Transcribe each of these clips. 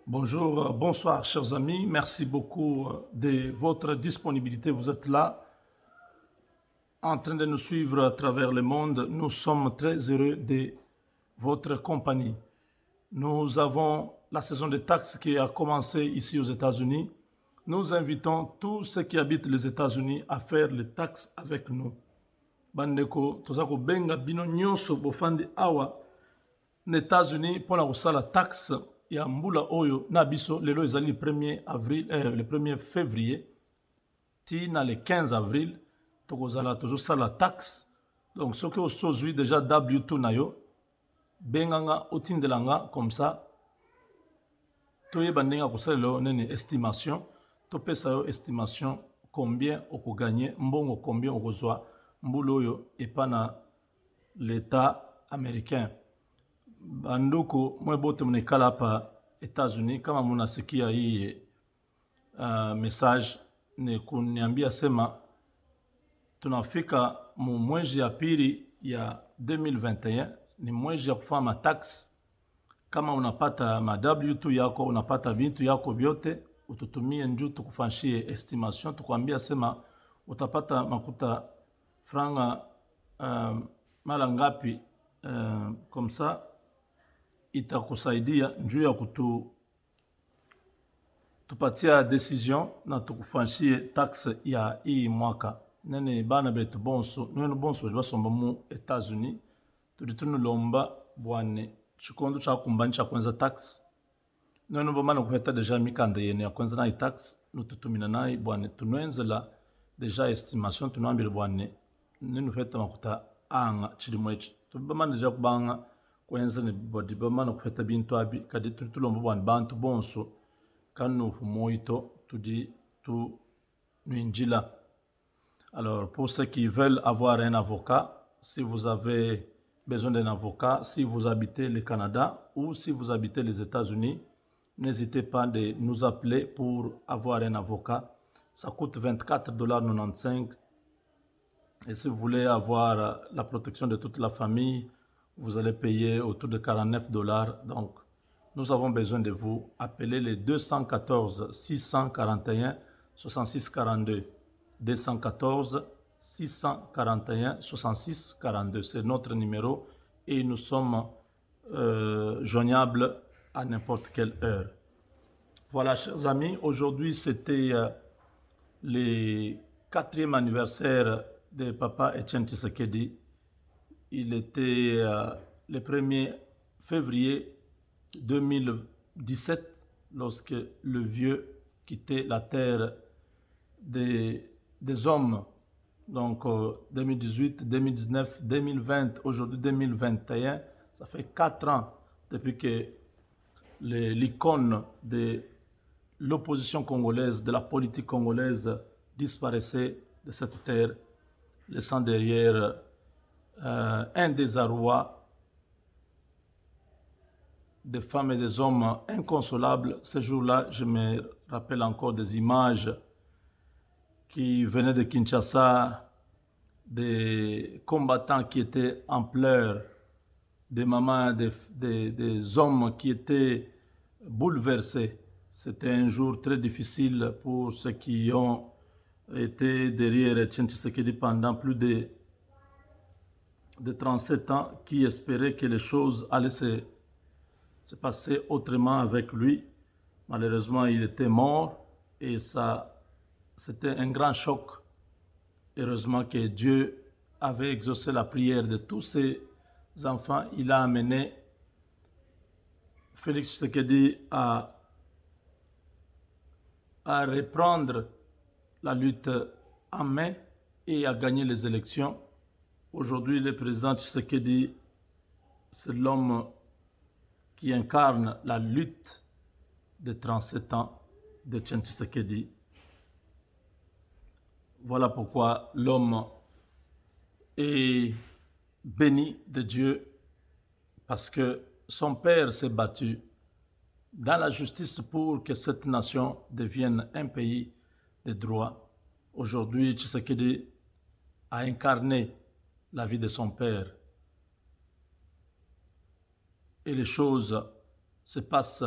Bonjour, bonsoir chers amis. Merci beaucoup de votre disponibilité. Vous êtes là en train de nous suivre à travers le monde. Nous sommes très heureux de votre compagnie. Nous avons la saison des taxes qui a commencé ici aux États-Unis. Nous invitons tous ceux qui habitent les États-Unis à faire les taxes avec nous. Bandeko, tozako benga bino nyonso bofandi awa les États-Unis pour la taxe ya mbula oyo na biso lelo ezali le 1er avril le 1er février tina le 15 avril tokozala la taxe. Donc soki osozwi déjà W2 na yo benganga otindelanga comme ça toyeba ndenge kosalela nene estimation topesa yo estimation combien okoganye mbongo combien okozwa mbula oyo epa na l'état américain. Banduku mwebote mnekala hapa États-Unis, kama munasikia hii message ni kuniambia sema tunafika mu mwezi ya pili ya 2021, ni mwezi ya kufanya tax. Kama unapata ma W2 yako, unapata vitu yako vyote, ututumie njoo tukufanyie estimation, tukwambia sema utapata makuta franga mara ngapi, comme ça itakusaidia njuu ya tupatia decision na tukufanyie tax ya hii mwaka. Nene bana betu bonso basomba mu États-Unis tulitunulomba bwane chikondo cha kumbanisha kwanza tax. Nene bomana kuheta deja mikanda yene ya kwanza na tax nututumina nayi bwane tunwenzela deja estimation tunambile bwane nene heta makuta anga chilimwechi tubamana deja kubanga kwenza ne bodi bamana kuheta bintu abi kadi tulomba bwane bantu bonso kanu humoito tudi tu nuinjila. Alors, pour ceux qui veulent avoir un avocat, si vous avez besoin d'un avocat, si vous habitez le Canada ou si vous habitez les États-Unis, n'hésitez pas de nous appeler pour avoir un avocat. Ça coûte $24,95. Et si vous voulez avoir la protection de toute la famille, vous allez payer autour de $49. Donc, nous avons besoin de vous. Appelez les 214 641 66 42. 214 641 66 42. C'est notre numéro et nous sommes joignables à n'importe quelle heure. Voilà, chers amis, aujourd'hui c'était le 4e anniversaire de Papa Etienne Tshisekedi. Il était le 1er février 2017 lorsque le vieux quittait la terre des hommes. Donc 2018, 2019, 2020, aujourd'hui 2021, ça fait 4 ans depuis que l'icône de l'opposition congolaise, de la politique congolaise disparaissait de cette terre, laissant derrière un désarroi des femmes et des hommes inconsolables. Ce jour-là, je me rappelle encore des images qui venaient de Kinshasa, des combattants qui étaient en pleurs, des mamans, des hommes qui étaient bouleversés. C'était un jour très difficile pour ceux qui ont été derrière Etienne Tshisekedi pendant plus de 37 ans, qui espéraient que les choses allaient se passer autrement avec lui. Malheureusement, il était mort et ça, c'était un grand choc. Heureusement que Dieu avait exaucé la prière de tous ses enfants. Il a amené Félix Tshisekedi à reprendre la lutte en main et à gagner les élections. Aujourd'hui, le président Tshisekedi, c'est l'homme qui incarne la lutte de 37 ans de Etienne Tshisekedi. Voilà pourquoi l'homme est béni de Dieu, parce que son père s'est battu dans la justice pour que cette nation devienne un pays de droit. Aujourd'hui, Tshisekedi a incarné la vie de son père. Et les choses se passent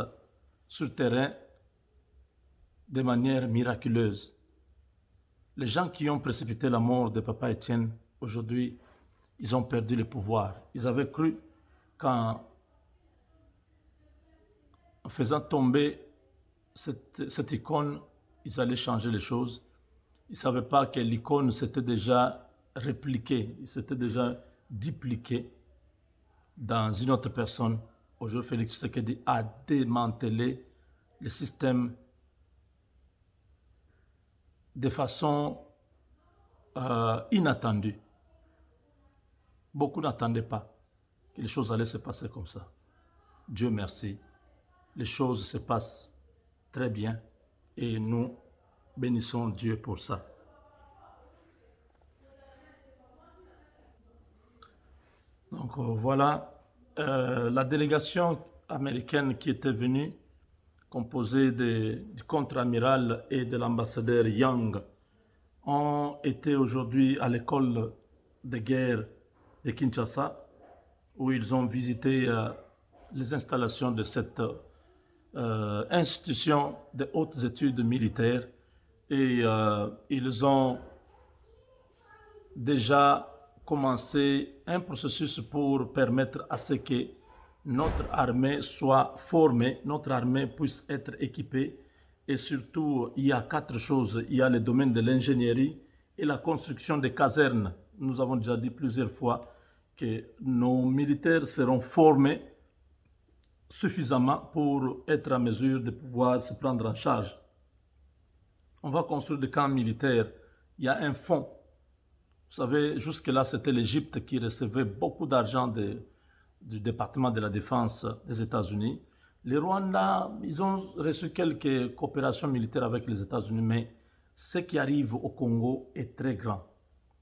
sur le terrain de manière miraculeuse. Les gens qui ont précipité la mort de Papa Étienne, aujourd'hui, ils ont perdu le pouvoir. Ils avaient cru qu'en faisant tomber cette icône, ils allaient changer les choses. Ils ne savaient pas que l'icône s'était déjà répliquée, il s'était déjà dupliqué dans une autre personne. Aujourd'hui, Félix Tshisekedi a démantelé le système de façon inattendue. Beaucoup n'attendaient pas que les choses allaient se passer comme ça. Dieu merci, les choses se passent très bien et nous bénissons Dieu pour ça. Donc voilà, la délégation américaine qui était venue, composée du contre-amiral et de l'ambassadeur Yang, ont été aujourd'hui à l'école de guerre de Kinshasa, où ils ont visité les installations de cette institution de hautes études militaires et ils ont déjà commencé un processus pour permettre à ce que notre armée soit formée, notre armée puisse être équipée. Et surtout, il y a 4 choses. Il y a le domaine de l'ingénierie et la construction des casernes. Nous avons déjà dit plusieurs fois que nos militaires seront formés suffisamment pour être en mesure de pouvoir se prendre en charge. On va construire des camps militaires. Il y a un fonds. Vous savez, jusque-là, c'était l'Égypte qui recevait beaucoup d'argent du département de la défense des États-Unis. Les Rwandais, ils ont reçu quelques coopérations militaires avec les États-Unis, mais ce qui arrive au Congo est très grand.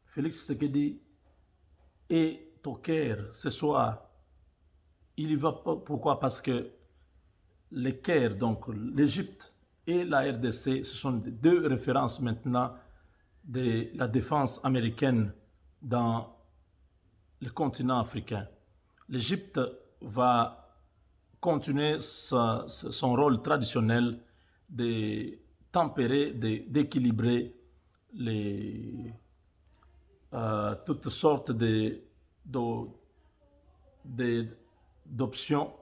Félix Tshisekedi est au Caire ce soir. Il y va pas. Pourquoi? Parce que le Caire, donc l'Égypte et la RDC, ce sont deux références maintenant de la défense américaine dans le continent africain. L'Égypte va continuer son rôle traditionnel de tempérer, d'équilibrer toutes sortes d'options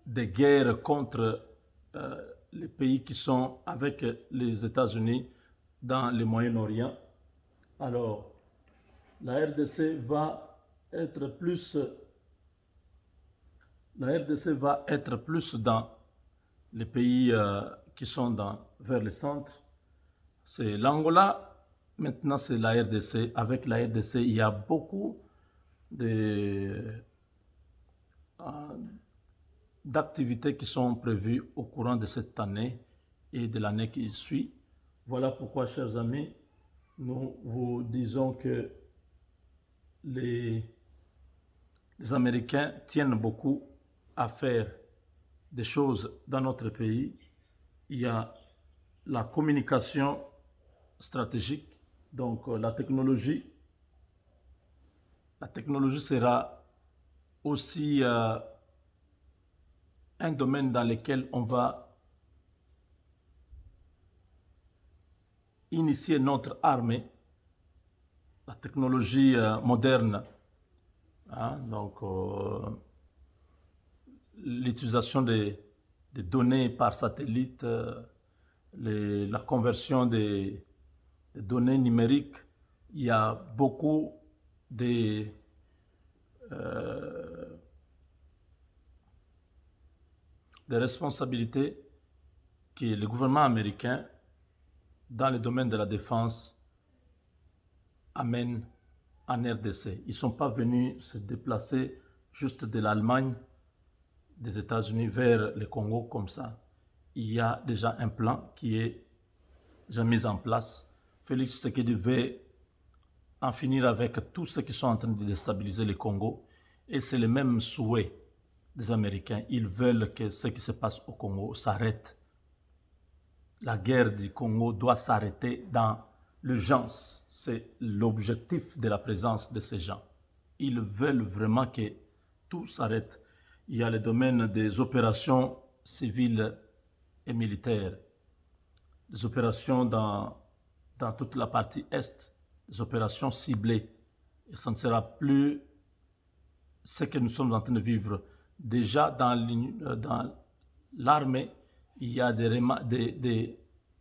de guerre contre les pays qui sont avec les États-Unis dans le Moyen-Orient. Alors, la RDC va être plus dans les pays qui sont vers le centre. C'est l'Angola, maintenant c'est la RDC. Avec la RDC, il y a beaucoup d'activités qui sont prévues au courant de cette année et de l'année qui suit. Voilà pourquoi, chers amis, nous vous disons que les Américains tiennent beaucoup à faire des choses dans notre pays. Il y a la communication stratégique, donc la technologie. La technologie sera aussi un domaine dans lequel on va initier notre armée, la technologie moderne, hein, donc l'utilisation des données par satellite, la conversion des données numériques. Il y a beaucoup de responsabilités que le gouvernement américain dans le domaine de la défense amène en RDC. Ils ne sont pas venus se déplacer juste de l'Allemagne, des États-Unis vers le Congo comme ça. Il y a déjà un plan qui est déjà mis en place. Félix Tshisekedi veut en finir avec tous ceux qui sont en train de déstabiliser le Congo. Et c'est le même souhait des Américains. Ils veulent que ce qui se passe au Congo s'arrête. La guerre du Congo doit s'arrêter dans l'urgence. C'est l'objectif de la présence de ces gens. Ils veulent vraiment que tout s'arrête. Il y a le domaine des opérations civiles et militaires, des opérations dans toute la partie Est, des opérations ciblées. Et ça ne sera plus ce que nous sommes en train de vivre. Déjà dans l'armée, il y a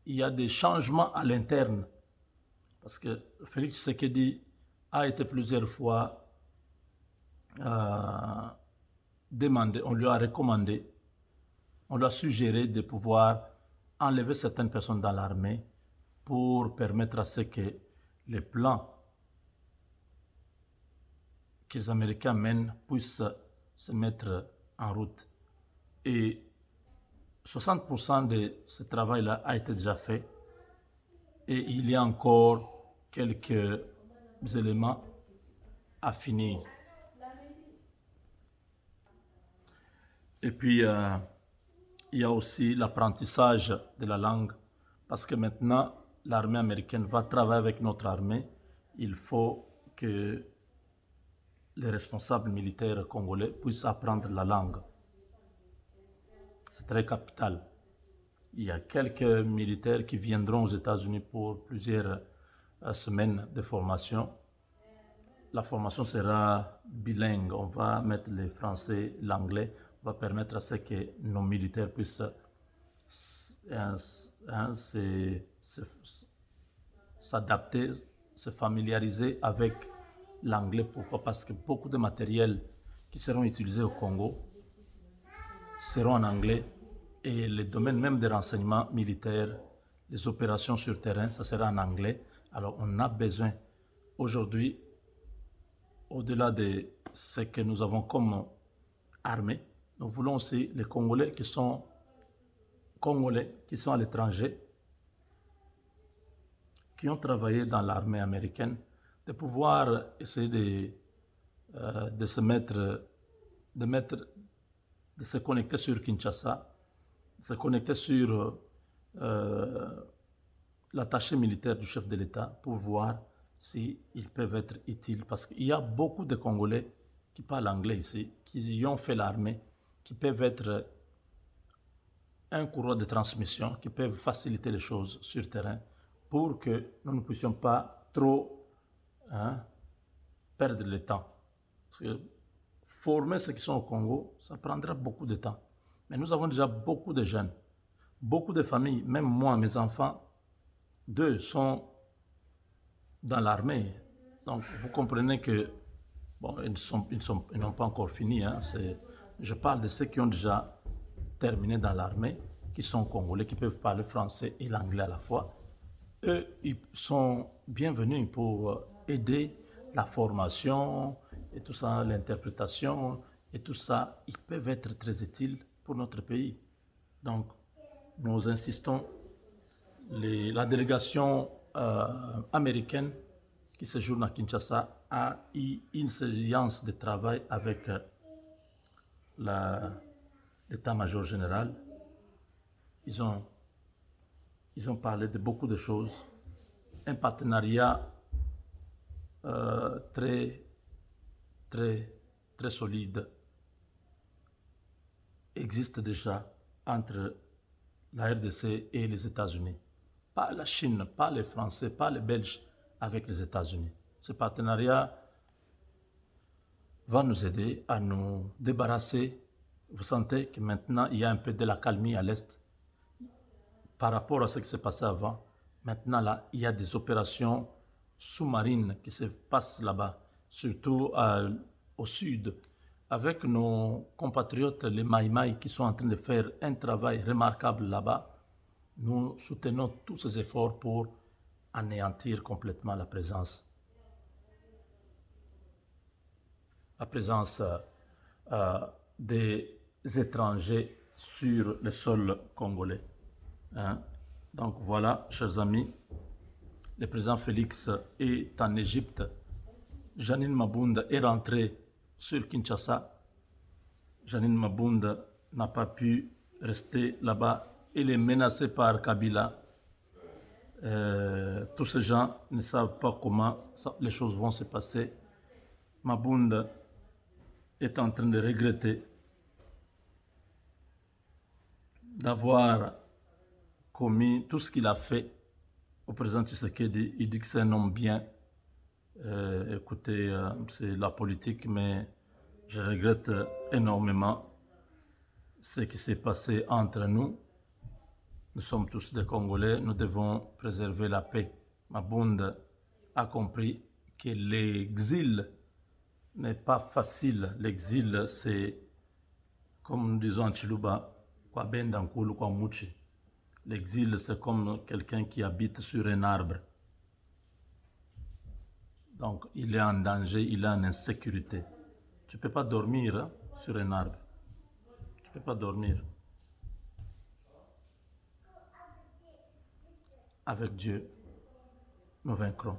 il y a des changements à l'interne. Parce que Félix Tshisekedi a été plusieurs fois demandé, on lui a recommandé, on lui a suggéré de pouvoir enlever certaines personnes dans l'armée pour permettre à ce que les plans que les Américains mènent puissent se mettre en route. Et 60% de ce travail-là a été déjà fait. Et il y a encore quelques éléments à finir. Et puis, il y a aussi l'apprentissage de la langue, parce que maintenant, l'armée américaine va travailler avec notre armée. Il faut que les responsables militaires congolais puissent apprendre la langue. C'est très capital. Il y a quelques militaires qui viendront aux États-Unis pour plusieurs semaines de formation. La formation sera bilingue. On va mettre le français, l'anglais. On va permettre à ce que nos militaires puissent s'adapter, se familiariser avec l'anglais. Pourquoi? Parce que beaucoup de matériels qui seront utilisés au Congo seront en anglais, et le domaine même des renseignements militaires, les opérations sur terrain, ça sera en anglais. Alors on a besoin aujourd'hui, au-delà de ce que nous avons comme armée, nous voulons aussi les Congolais qui sont à l'étranger, qui ont travaillé dans l'armée américaine, de pouvoir essayer de se connecter sur Kinshasa, de se connecter sur l'attaché militaire du chef de l'État pour voir s'ils peuvent être utiles. Parce qu'il y a beaucoup de Congolais qui parlent anglais ici, qui y ont fait l'armée, qui peuvent être un courroie de transmission, qui peuvent faciliter les choses sur terrain pour que nous ne puissions pas trop perdre le temps. Parce que former ceux qui sont au Congo, ça prendra beaucoup de temps. Mais nous avons déjà beaucoup de jeunes, beaucoup de familles, même moi, mes enfants, 2 sont dans l'armée. Donc vous comprenez que, bon, ils n'ont pas encore fini. Je parle de ceux qui ont déjà terminé dans l'armée, qui sont congolais, qui peuvent parler français et l'anglais à la fois. Eux, ils sont bienvenus pour aider la formation et tout ça, l'interprétation et tout ça. Ils peuvent être très utiles pour notre pays. Donc, nous insistons, la délégation américaine qui séjourne à Kinshasa a eu une séance de travail avec l'état-major général. Ils ont parlé de beaucoup de choses. Un partenariat très, très, très solide existe déjà entre la RDC et les États-Unis. Pas la Chine, pas les Français, pas les Belges, avec les États-Unis. Ce partenariat va nous aider à nous débarrasser. Vous sentez que maintenant, il y a un peu de la calmie à l'Est par rapport à ce qui s'est passé avant. Maintenant, là, il y a des opérations sous-marines qui se passent là-bas, surtout au sud, avec nos compatriotes, les Maïmaï, qui sont en train de faire un travail remarquable là-bas. Nous soutenons tous ces efforts pour anéantir complètement la présence des étrangers sur le sol congolais. Donc voilà, chers amis, le président Félix est en Égypte. Janine Mabunda est rentrée sur Kinshasa. Janine Mabunda n'a pas pu rester là-bas. Elle est menacée par Kabila. Tous ces gens ne savent pas comment les choses vont se passer. Mabunda est en train de regretter d'avoir commis tout ce qu'il a fait au président Tshisekedi. Il dit que c'est un homme bien. Écoutez, c'est la politique, mais je regrette énormément ce qui s'est passé entre nous. Nous sommes tous des Congolais, nous devons préserver la paix. Mabunda a compris que l'exil n'est pas facile. L'exil, c'est, comme nous disons en Chiluba, kwa benda nkulu kwa muchi. L'exil, c'est comme quelqu'un qui habite sur un arbre. Donc, il est en danger, il est en insécurité. Tu ne peux pas dormir hein, sur un arbre. Tu ne peux pas dormir. Avec Dieu, nous vaincrons.